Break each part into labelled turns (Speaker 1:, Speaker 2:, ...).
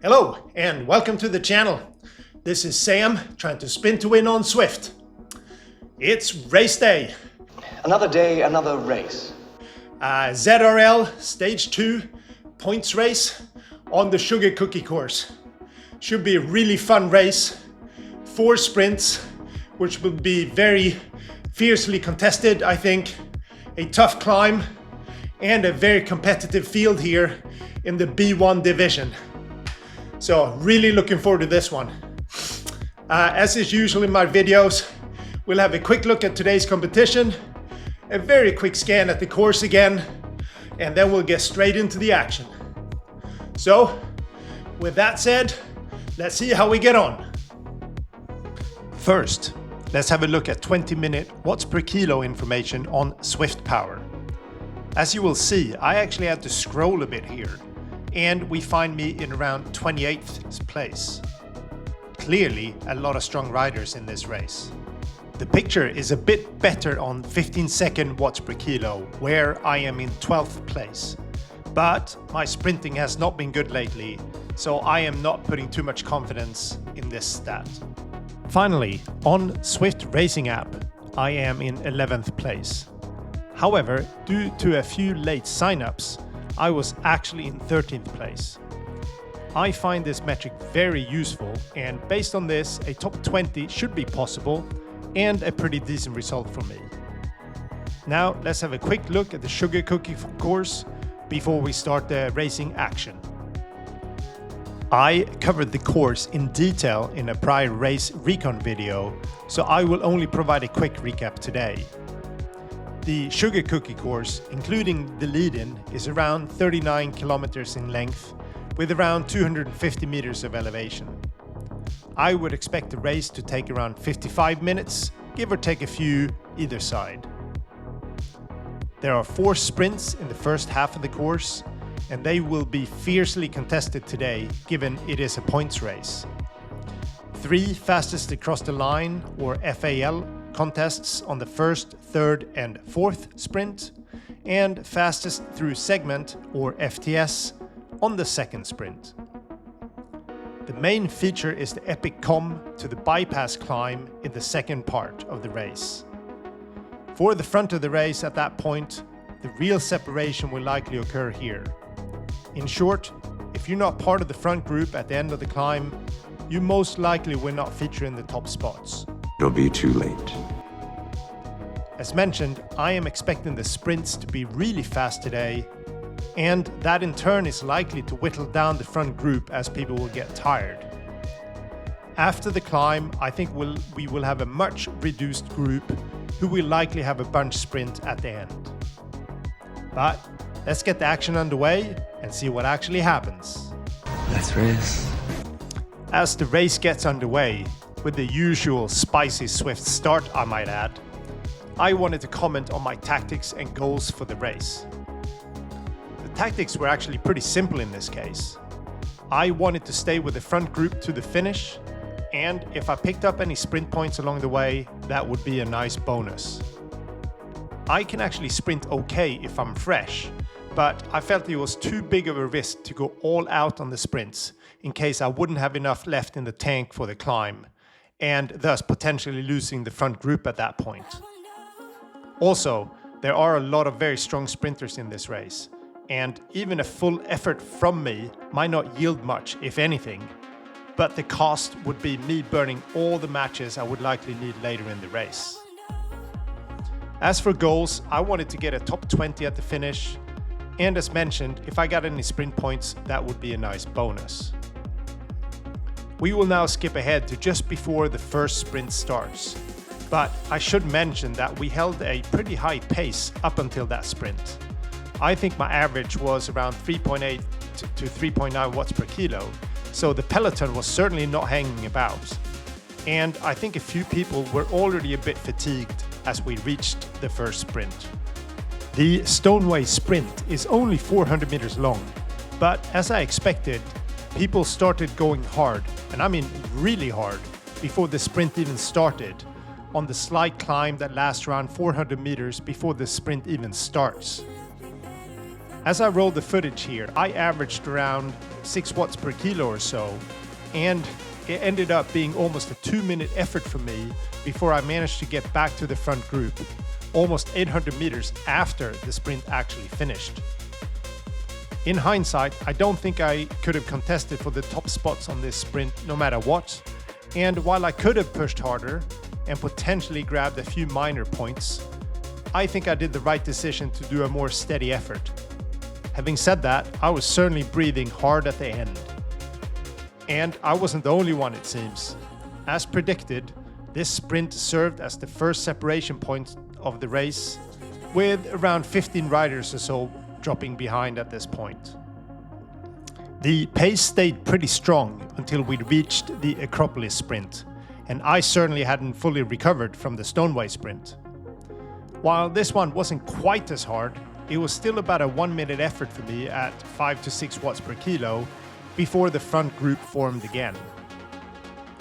Speaker 1: Hello and welcome to the channel. This is Sam trying to spin to win on Zwift. It's race day.
Speaker 2: Another day, another race.
Speaker 1: ZRL Stage 2 points race on the Sugar Cookie course. Should be a really fun race. 4 sprints, which will be very fiercely contested, I think. A tough climb and a very competitive field here in the B1 division. So really looking forward to this one. As is usual in my videos, we'll have a quick look at today's competition, a very quick scan at the course again, and then we'll get straight into the action. So, with that said, let's see how we get on. First, let's have a look at 20-minute watts per kilo information on Zwiftpower. As you will see, I actually had to scroll a bit here, and we find me in around 28th place. Clearly a lot of strong riders in this race. The picture is a bit better on 15-second watts per kilo, where I am in 12th place. But my sprinting has not been good lately, so I am not putting too much confidence in this stat. Finally, on ZwiftRacingApp, I am in 11th place. However, due to a few late signups, I was actually in 13th place. I find this metric very useful, and based on this, a top 20 should be possible and a pretty decent result for me. Now let's have a quick look at the Sugar Cookie course before we start the racing action. I covered the course in detail in a prior race recon video, so I will only provide a quick recap today. The Sugar Cookie course, including the lead-in, is around 39 kilometers in length with around 250 meters of elevation. I would expect the race to take around 55 minutes, give or take a few either side. There are 4 sprints in the first half of the course, and they will be fiercely contested today given it is a points race. 3 fastest across the line, or FAL, contests on the first, third and fourth sprint, and fastest through segment, or FTS, on the second sprint. The main feature is the epic com to the bypass climb in the second part of the race. For the front of the race at that point, the real separation will likely occur here. In short, if you're not part of the front group at the end of the climb, you most likely will not feature in the top spots.
Speaker 3: It'll be too late.
Speaker 1: As mentioned, I am expecting the sprints to be really fast today, and that in turn is likely to whittle down the front group as people will get tired. After the climb, I think we will have a much reduced group who will likely have a bunch sprint at the end. But let's get the action underway and see what actually happens.
Speaker 3: Let's race.
Speaker 1: As the race gets underway, with the usual spicy Zwift start I might add, I wanted to comment on my tactics and goals for the race. The tactics were actually pretty simple in this case. I wanted to stay with the front group to the finish, and if I picked up any sprint points along the way, that would be a nice bonus. I can actually sprint okay if I'm fresh, but I felt it was too big of a risk to go all out on the sprints in case I wouldn't have enough left in the tank for the climb, and thus potentially losing the front group at that point. Also, there are a lot of very strong sprinters in this race, and even a full effort from me might not yield much, if anything, but the cost would be me burning all the matches I would likely need later in the race. As for goals, I wanted to get a top 20 at the finish, and as mentioned, if I got any sprint points, that would be a nice bonus. We will now skip ahead to just before the first sprint starts. But I should mention that we held a pretty high pace up until that sprint. I think my average was around 3.8 to 3.9 watts per kilo, so the peloton was certainly not hanging about. And I think a few people were already a bit fatigued as we reached the first sprint. The Stoneway sprint is only 400 meters long, but as I expected, people started going hard, and I mean really hard, before the sprint even started, on the slight climb that lasts around 400 meters before the sprint even starts. As I rolled the footage here, I averaged around 6 watts per kilo or so, and it ended up being almost a 2-minute effort for me before I managed to get back to the front group, almost 800 meters after the sprint actually finished. In hindsight, I don't think I could have contested for the top spots on this sprint no matter what, and while I could have pushed harder and potentially grabbed a few minor points, I think I did the right decision to do a more steady effort. Having said that, I was certainly breathing hard at the end. And I wasn't the only one, it seems. As predicted, this sprint served as the first separation point of the race, with around 15 riders or so dropping behind at this point. The pace stayed pretty strong until we reached the Acropolis sprint, and I certainly hadn't fully recovered from the Stoneway sprint. While this one wasn't quite as hard, it was still about a 1-minute effort for me at 5 to 6 watts per kilo before the front group formed again.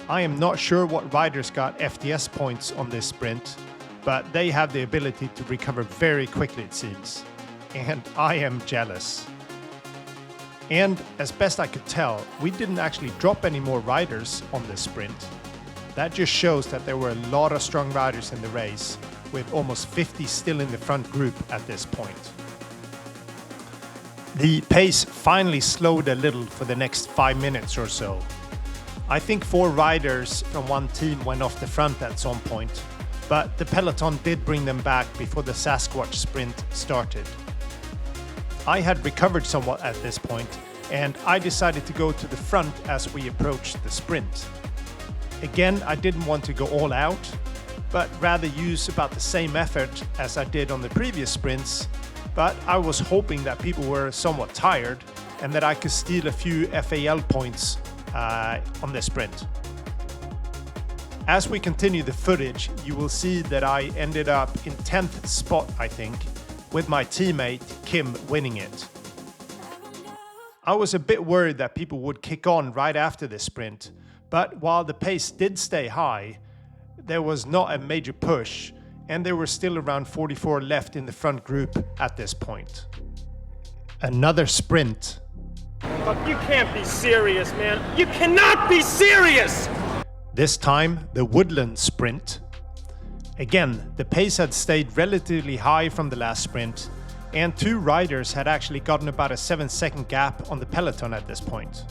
Speaker 1: I am not sure what riders got FTS points on this sprint, but they have the ability to recover very quickly, it seems. And I am jealous. And as best I could tell, we didn't actually drop any more riders on this sprint. That just shows that there were a lot of strong riders in the race, with almost 50 still in the front group at this point. The pace finally slowed a little for the next 5 minutes or so. I think 4 riders from one team went off the front at some point, but the peloton did bring them back before the Sasquatch sprint started. I had recovered somewhat at this point, and I decided to go to the front as we approached the sprint. Again, I didn't want to go all out, but rather use about the same effort as I did on the previous sprints, but I was hoping that people were somewhat tired and that I could steal a few FAL points on this sprint. As we continue the footage, you will see that I ended up in 10th spot, I think, with my teammate Kim winning it. I was a bit worried that people would kick on right after this sprint, but while the pace did stay high, there was not a major push, and there were still around 44 left in the front group at this point. Another sprint.
Speaker 4: Fuck, you can't be serious, man. You cannot be serious!
Speaker 1: This time, the Woodland sprint. Again, the pace had stayed relatively high from the last sprint, and 2 riders had actually gotten about a 7-second gap on the peloton at this point.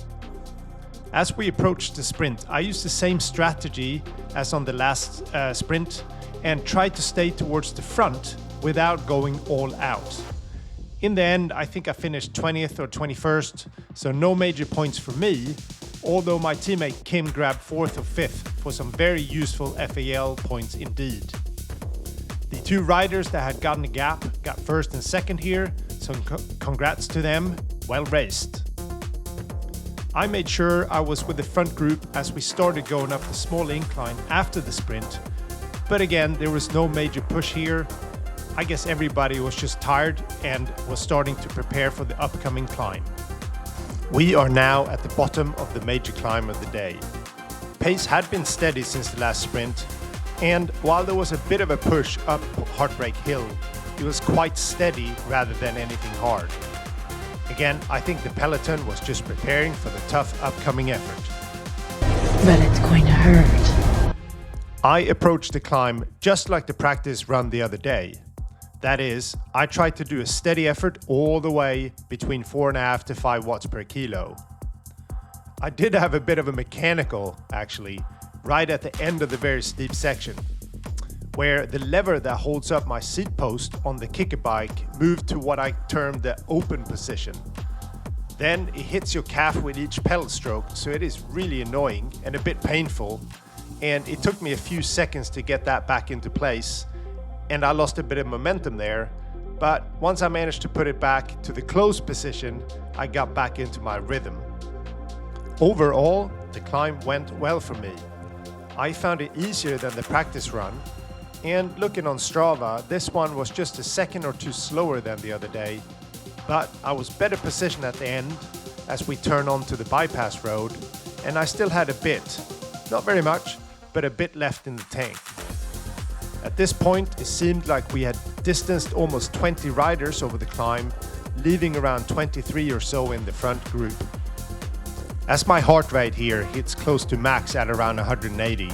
Speaker 1: As we approached the sprint, I used the same strategy as on the last sprint and tried to stay towards the front without going all out. In the end, I think I finished 20th or 21st, so no major points for me, although my teammate Kim grabbed 4th or 5th for some very useful FAL points indeed. The 2 riders that had gotten a gap got 1st and 2nd here, so congrats to them, well raced. I made sure I was with the front group as we started going up the small incline after the sprint, but again, there was no major push here. I guess everybody was just tired and was starting to prepare for the upcoming climb. We are now at the bottom of the major climb of the day. Pace had been steady since the last sprint, and while there was a bit of a push up Heartbreak Hill, it was quite steady rather than anything hard. Again, I think the peloton was just preparing for the tough upcoming effort.
Speaker 5: But it's going to hurt.
Speaker 1: I approached the climb just like the practice run the other day. That is, I tried to do a steady effort all the way between 4.5 to 5 watts per kilo. I did have a bit of a mechanical, actually, right at the end of the very steep section, where the lever that holds up my seat post on the kicker bike moved to what I termed the open position. Then it hits your calf with each pedal stroke, so it is really annoying and a bit painful, and it took me a few seconds to get that back into place, and I lost a bit of momentum there, but once I managed to put it back to the closed position, I got back into my rhythm. Overall, the climb went well for me. I found it easier than the practice run, and looking on Strava, this one was just a second or 2 slower than the other day, but I was better positioned at the end as we turn onto the bypass road, and I still had a bit, not very much, but a bit left in the tank. At this point, it seemed like we had distanced almost 20 riders over the climb, leaving around 23 or so in the front group. As my heart rate here hits close to max at around 180,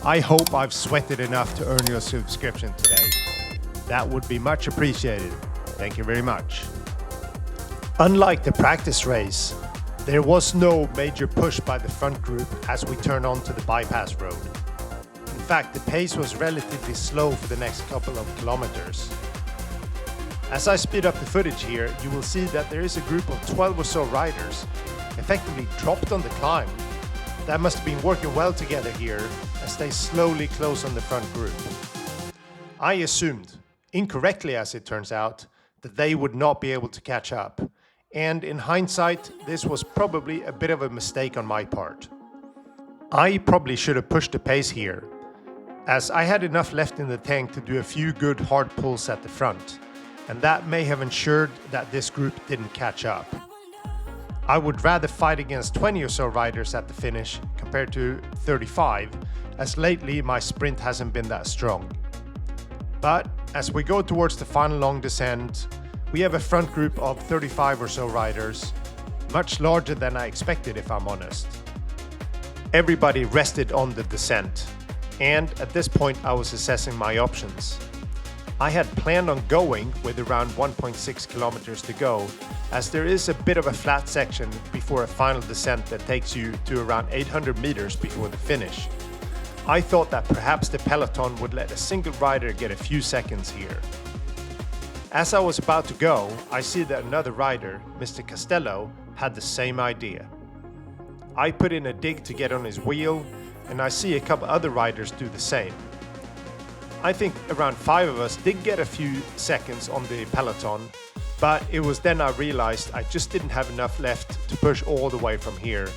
Speaker 1: I hope I've sweated enough to earn your subscription today. That would be much appreciated. Thank you very much. Unlike the practice race, there was no major push by the front group as we turned onto the bypass road. In fact, the pace was relatively slow for the next couple of kilometers. As I speed up the footage here, you will see that there is a group of 12 or so riders effectively dropped on the climb. That must have been working well together here as they slowly close on the front group. I assumed, incorrectly as it turns out, that they would not be able to catch up. And in hindsight, this was probably a bit of a mistake on my part. I probably should have pushed the pace here, as I had enough left in the tank to do a few good hard pulls at the front, and that may have ensured that this group didn't catch up. I would rather fight against 20 or so riders at the finish compared to 35, as lately my sprint hasn't been that strong. But as we go towards the final long descent, we have a front group of 35 or so riders, much larger than I expected if I'm honest. Everybody rested on the descent, and at this point I was assessing my options. I had planned on going with around 1.6 kilometers to go, as there is a bit of a flat section before a final descent that takes you to around 800 meters before the finish. I thought that perhaps the peloton would let a single rider get a few seconds here. As I was about to go, I see that another rider, Mr. Castello, had the same idea. I put in a dig to get on his wheel, and I see a couple other riders do the same. I think around 5 of us did get a few seconds on the peloton, but it was then I realized I just didn't have enough left to push all the way from here,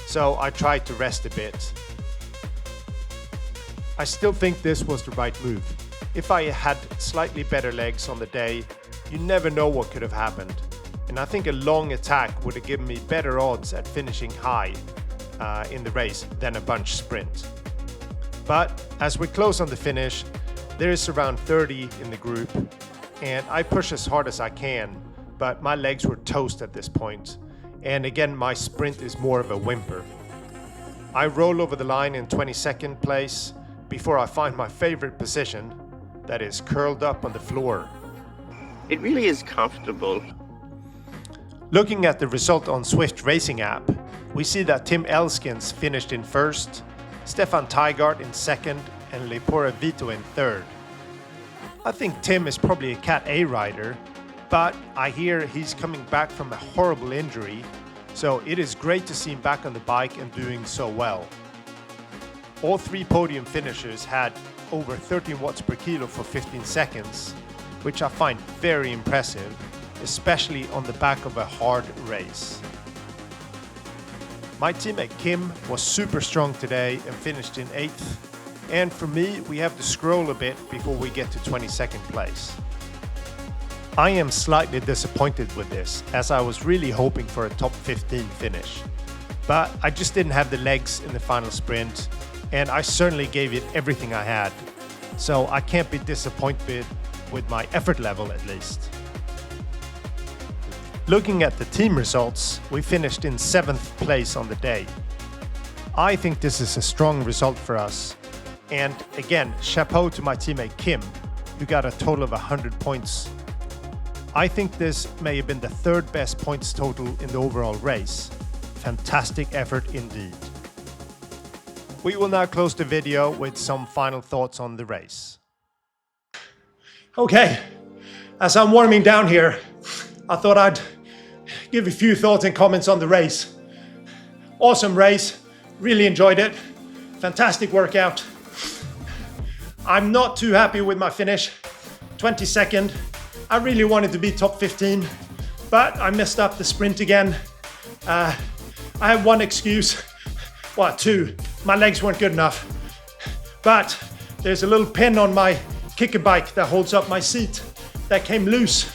Speaker 1: so I tried to rest a bit. I still think this was the right move. If I had slightly better legs on the day, you never know what could have happened. And I think a long attack would have given me better odds at finishing high in the race than a bunch sprint. But as we close on the finish, there is around 30 in the group, and I push as hard as I can, but my legs were toast at this point. And again, my sprint is more of a whimper. I roll over the line in 22nd place before I find my favorite position, that is curled up on the floor.
Speaker 6: It really is comfortable.
Speaker 1: Looking at the result on ZwiftRacingApp, we see that Tim Elskins finished in first, Stefan Tygart in second, and Lepora Vito in third. I think Tim is probably a Cat A rider, but I hear he's coming back from a horrible injury, so it is great to see him back on the bike and doing so well. All 3 podium finishers had over 13 watts per kilo for 15 seconds, which I find very impressive, especially on the back of a hard race. My teammate Kim was super strong today and finished in 8th, and for me, we have to scroll a bit before we get to 22nd place. I am slightly disappointed with this, as I was really hoping for a top 15 finish. But I just didn't have the legs in the final sprint, and I certainly gave it everything I had. So I can't be disappointed with my effort level at least. Looking at the team results, we finished in 7th place on the day. I think this is a strong result for us. And again, chapeau to my teammate Kim, who got a total of 100 points. I think this may have been the 3rd best points total in the overall race. Fantastic effort indeed. We will now close the video with some final thoughts on the race.
Speaker 7: Okay, as I'm warming down here, I thought I'd give a few thoughts and comments on the race. Awesome race, really enjoyed it. Fantastic workout. I'm not too happy with my finish, 22nd. I really wanted to be top 15, but I messed up the sprint again. I have one excuse, well, 2, my legs weren't good enough. But there's a little pin on my kicker bike that holds up my seat that came loose,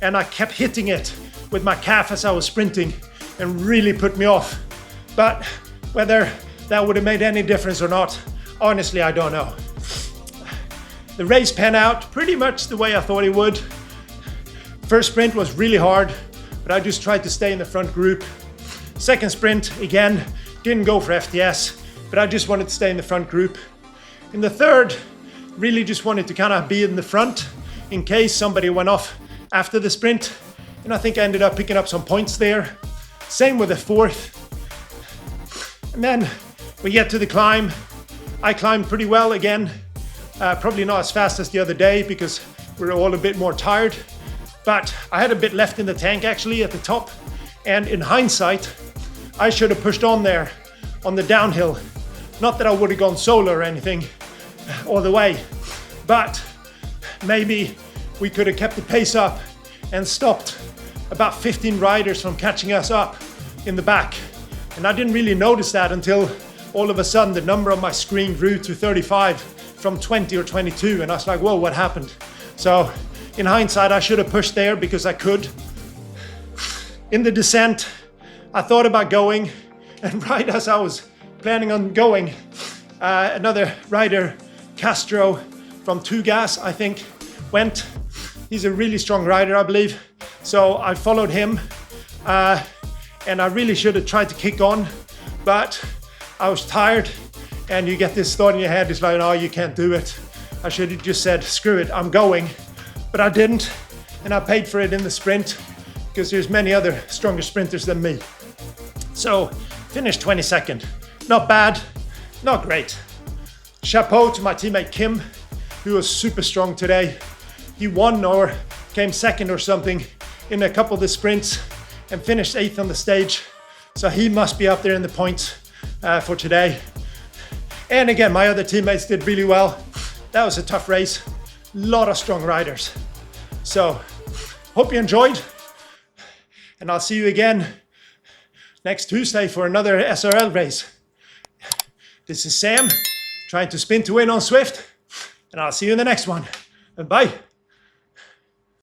Speaker 7: and I kept hitting it with my calf as I was sprinting and really put me off. But whether that would have made any difference or not, honestly, I don't know. The race panned out pretty much the way I thought it would. First sprint was really hard, but I just tried to stay in the front group. Second sprint, again, didn't go for FTS, but I just wanted to stay in the front group. In the third, really just wanted to kind of be in the front in case somebody went off after the sprint. And I think I ended up picking up some points there. Same with the fourth. And then we get to the climb. I climbed pretty well again. Probably not as fast as the other day because we were all a bit more tired. But I had a bit left in the tank actually at the top. And in hindsight, I should have pushed on there on the downhill. Not that I would have gone solo or anything all the way, but maybe we could have kept the pace up and stopped about 15 riders from catching us up in the back. And I didn't really notice that until all of a sudden the number on my screen grew to 35 from 20 or 22. And I was like, whoa, what happened? So in hindsight, I should have pushed there because I could. In the descent, I thought about going, and right as I was planning on going, another rider, Castro from Two Gas, I think, went. He's a really strong rider, I believe. So I followed him, and I really should have tried to kick on, but I was tired, and you get this thought in your head, it's like, oh, you can't do it. I should have just said, screw it, I'm going. But I didn't, and I paid for it in the sprint, because there's many other stronger sprinters than me. So, finished 22nd. Not bad, not great. Chapeau to my teammate Kim, who was super strong today. He won or came second or something in a couple of the sprints and finished 8th on the stage. So he must be up there in the points for today. And again, my other teammates did really well. That was a tough race. A lot of strong riders. So, hope you enjoyed. And I'll see you again next Tuesday for another ZRL race. This is Sam, trying to spin to win on Zwift. And I'll see you in the next one. And bye.